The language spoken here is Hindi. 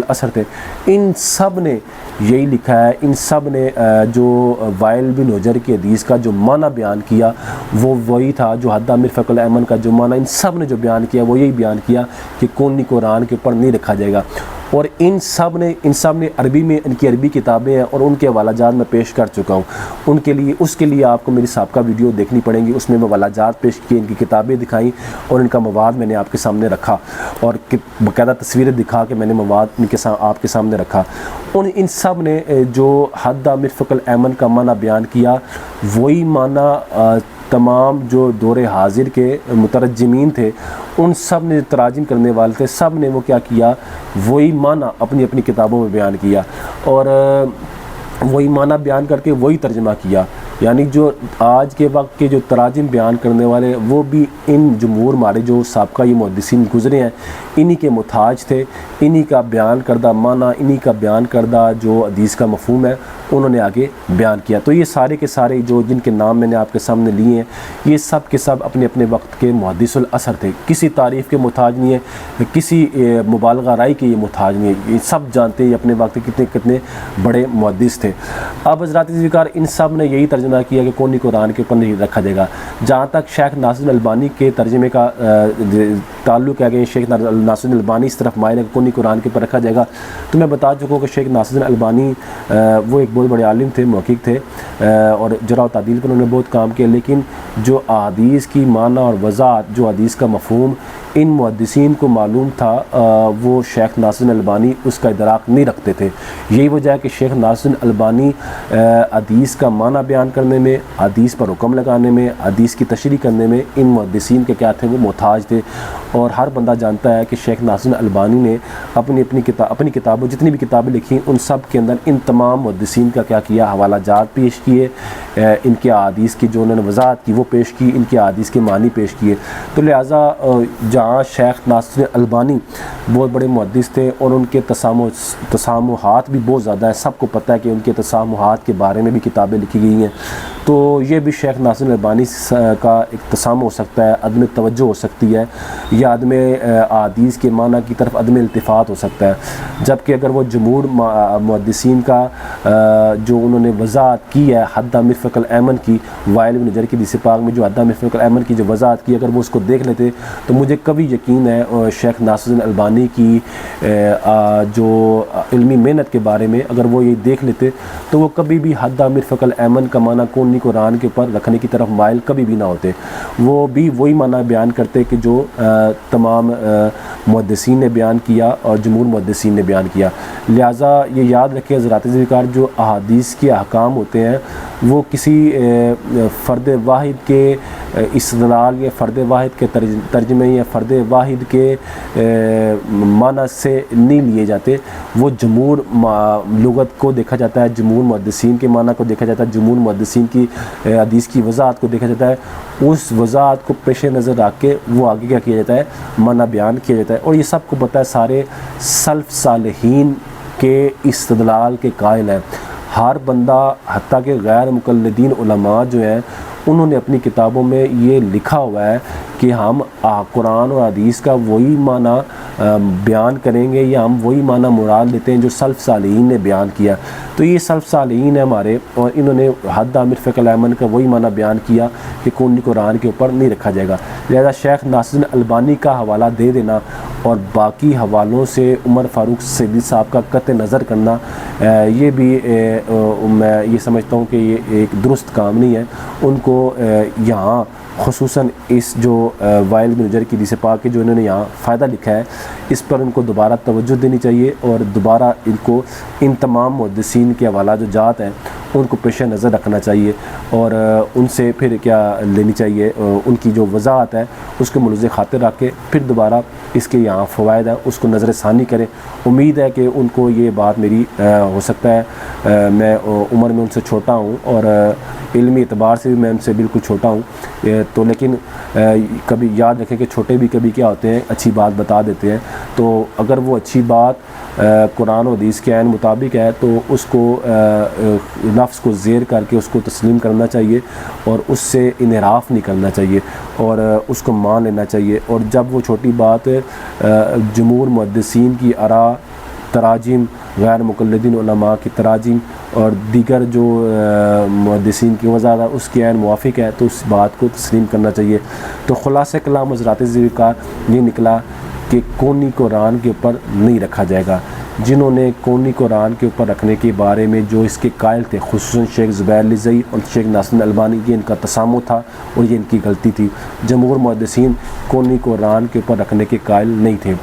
मुहद्दिसुल असर थे, इन सब ने यही लिखा है, इन सब ने जो वाइल बिन हुजर की हदीस का जो माना बयान किया वो वही था जो हद्दा मिरफ़क़ुल ऐमन का जो माना इन सब ने जो बयान किया वो यही बयान किया कि कौनी कुरान के ऊपर नहीं रखा जाएगा। और इन सब ने अरबी में इनकी अरबी किताबें हैं और उनके हवालाजात मैं पेश कर चुका हूँ। उसके लिए आपको मेरी साबका वीडियो देखनी पड़ेंगी, उसमें मैं हवालाजात पेश किए, इनकी किताबें दिखाई और इनका मवाद मैंने आपके सामने रखा और बाकायदा तस्वीरें दिखा के मैंने मवाद आपके सामने रखा। इन सब ने जो हद्दा मिरफ़क़ुल ऐमन का माना बयान किया वही माना तमाम जो दौरे हाजिर के मुतरज्जिमीन थे उन सब ने तराजिम करने वाले थे, सब ने वो क्या किया, वही माना अपनी अपनी किताबों में बयान किया और वही माना बयान करके वही तर्जमा किया। यानी जो आज के वक्त के जो तराजिम बयान करने वाले वो भी इन जमहूर हमारे जो साबका ये मुहद्दिसीन गुज़रे हैं इन्हीं के मुताज थे, इन्हीं का बयान करदा माना, इन्हीं का बयान करदा जो हदीस का मफ़हूम है उन्होंने आगे बयान किया। तो ये सारे के सारे जो जिनके नाम मैंने आपके सामने लिए हैं ये सब के सब अपने अपने वक्त के मुहद्दिसुल असर थे, किसी तारीफ़ के मुताज नहीं है, किसी मुबालगा राय के ये मुताज नहीं है, ये सब जानते हैं अपने वक्त कितने कितने बड़े मुहद्दिस थे। अब हज़रात ज़िक्र इन सब ने यही तर्जुमा किया कि कौनी कुरान के ऊपर नहीं रखा जाएगा। जहाँ तक शेख नासिरुद्दीन अलबानी के तर्जुमे का ताल्लुक़ है कि शेख नासिरुद्दीन अलबानी इस तरफ मायने कौनी कुरान के ऊपर रखा जाएगा, तो मैं बता चुका हूँ कि शेख नासिरुद्दीन अलबानी वो एक बहुत बड़े आलिम थे, मुहक़्क़िक़ थे और जरा तादील पर उन्होंने बहुत काम किया, लेकिन जो अहादीस की माना और वज़ाहत, जो हदीस का मफ़हूम इन मुहद्दिसीन को मालूम था वो शेख नासिरुद्दीन अलबानी उसका इदराक नहीं रखते थे। यही वजह है कि शेख नासिरुद्दीन अलबानी हदीस का माना बयान करने में, हदीस पर हुक्म लगाने में, हदीस की तशरीह करने में इन मुहद्दिसीन के क्या थे, वो मोहताज थे। और हर बंदा जानता है कि शेख नासिरुद्दीन अलबानी ने अपनी किताबों जितनी भी किताबें लिखी उन सब के अंदर इन तमाम मुहद्दिसीन का क्या किया, हवालाजात पेश किए, इनके हदीस की जो उन्होंने वज़ाहत की वो पेश की, इनके हदीस के मानी पेश किए। तो लिहाजा जहाँ शेख नासिरुद्दीन अलबानी बहुत बड़े मुहद्दिस थे और उनके तसामुहात भी बहुत ज़्यादा है, सबको पता है कि उनके तसामुहात के बारे में भी किताबें लिखी गई हैं, तो ये भी शेख नासिरुद्दीन अलबानी का एक तसाम हो सकता है, अदम तवज्जो हो सकती है या अदम हदीस के माना की तरफ अदम इल्तिफ़ात हो सकता है। जबकि अगर वो जमहूर मुहद्दिसीन का जो उन्होंने वज़ाहत की है हद्दा मिरफ़क़ुल ऐमन की, वाइल बिन हुजर की हदीस पाक में जो हद्दा मिरफ़क़ुल ऐमन की जो वज़ाहत की, अगर वो उसको देख लेते तो मुझे कभी यकीन है शेख नासिरुद्दीन अलबानी की जो इल्मी मेहनत के बारे में अगर वो ये देख लेते तो वो कभी भी हद्दा मिरफ़क़ुल ऐमन का माना कौनी कुरान के ऊपर रखने की तरफ माइल कभी भी ना होते। वो भी वही माना बयान करते कि जो तमाम मुहद्दिसीन ने बयान किया और जमहूर मुहद्दिसीन ने बयान किया। लिहाजा ये याद रखें हज़रात ज़िक्र जो अहादीस के अहकाम होते हैं वो किसी फ़र्द वाहिद के इस्तिदलाल या फ़र्द वाहिद के तर्जमे या फ़र्द वाहिद के माना से नहीं लिए जाते। वो जमहूर लुगत को देखा जाता है, जमहूर मुहद्दिसीन के माना को देखा जाता है, जमहूर मुहद्दिसीन की हदीस की वज़ाहत को देखा जाता है, उस वज़ाहत को पेश नज़र रख के वो आगे क्या किया जाता है, माना बयान किया जाता है। और ये सबको पता है, सारे सल्फ़ सालिहीन के इस्तिदलाल के कायल हैं। हर बंदा हत्ता के गैर मुक़ल्लिदीन उलमा जो हैं उन्होंने अपनी किताबों में ये लिखा हुआ है कि हम कुरान और हदीस का वही माना बयान करेंगे या हम वही माना मुराद लेते हैं जो सल्फ़ सालिहीन ने बयान किया। तो ये सल्फ़ सालिहीन है हमारे और इन्होंने हद्दा मिरफ़क़ुल ऐमन का वही माना बयान किया कि कौनी कुरान के ऊपर नहीं रखा जाएगा। लिहाजा शेख नासिरुद्दीन अलबानी का हवाला दे देना और बाकी हवालों से उमर फ़ारूक सिद्दीक़ साहब का कत नज़र करना ये भी मैं ये समझता हूँ कि ये एक दुरुस्त काम नहीं है। उनको यहाँ ख़ुसूसन इस जो वाइल बिन हुजर की हदीस पाक के जो इन्होंने यहाँ फ़ायदा लिखा है इस पर उनको दोबारा तवज्जो देनी चाहिए और दोबारा इनको इन तमाम मुहद्दिसीन के हवाला जो जात हैं उनको पेश नज़र रखना चाहिए और उनसे फिर क्या लेनी चाहिए, उनकी जो वज़ाहत है उसको मुलज़े खातिर रख के फिर दोबारा इसके यहाँ फ़वाइद है उसको नज़र सानी करें। उम्मीद है कि उनको ये बात मेरी हो सकता है मैं उम्र में उनसे छोटा हूँ और इल्मी एतबार से भी मैं उनसे बिल्कुल छोटा हूँ, तो लेकिन कभी याद रखें कि छोटे भी कभी क्या होते हैं, अच्छी बात बता देते हैं। तो अगर वो अच्छी बात कुरान और हदीस के ऐन मुताबिक है तो उसको नफ्स को ज़ेर करके उसको तस्लीम करना चाहिए और उससे इनहराफ नहीं करना चाहिए और उसको मान लेना चाहिए। और जब वो छोटी बात जमहूर मुहद्दिसीन की आरा तराजिम गैर मुक़ल्लिदीन उलमा की तराजिम और दीगर जो मुहद्दिसीन की वज़ाहत उसके ऐन मुवाफ़िक है, तो उस बात को तस्लीम करना चाहिए। तो खुलासा कलाम हज़रात का ये निकला कि कौनी कुरान के ऊपर नहीं रखा जाएगा। जिन्होंने कौनी कुरान के ऊपर रखने के बारे में जो इसके कायल थे, खुसूसन शेख ज़ुबैर लिज़ई और शेख नासिर अलबानी, ये इनका तसामुह था और ये इनकी गलती थी। जमहूर मुहद्दिसीन कौनी कुरान के ऊपर रखने के कायल नहीं थे।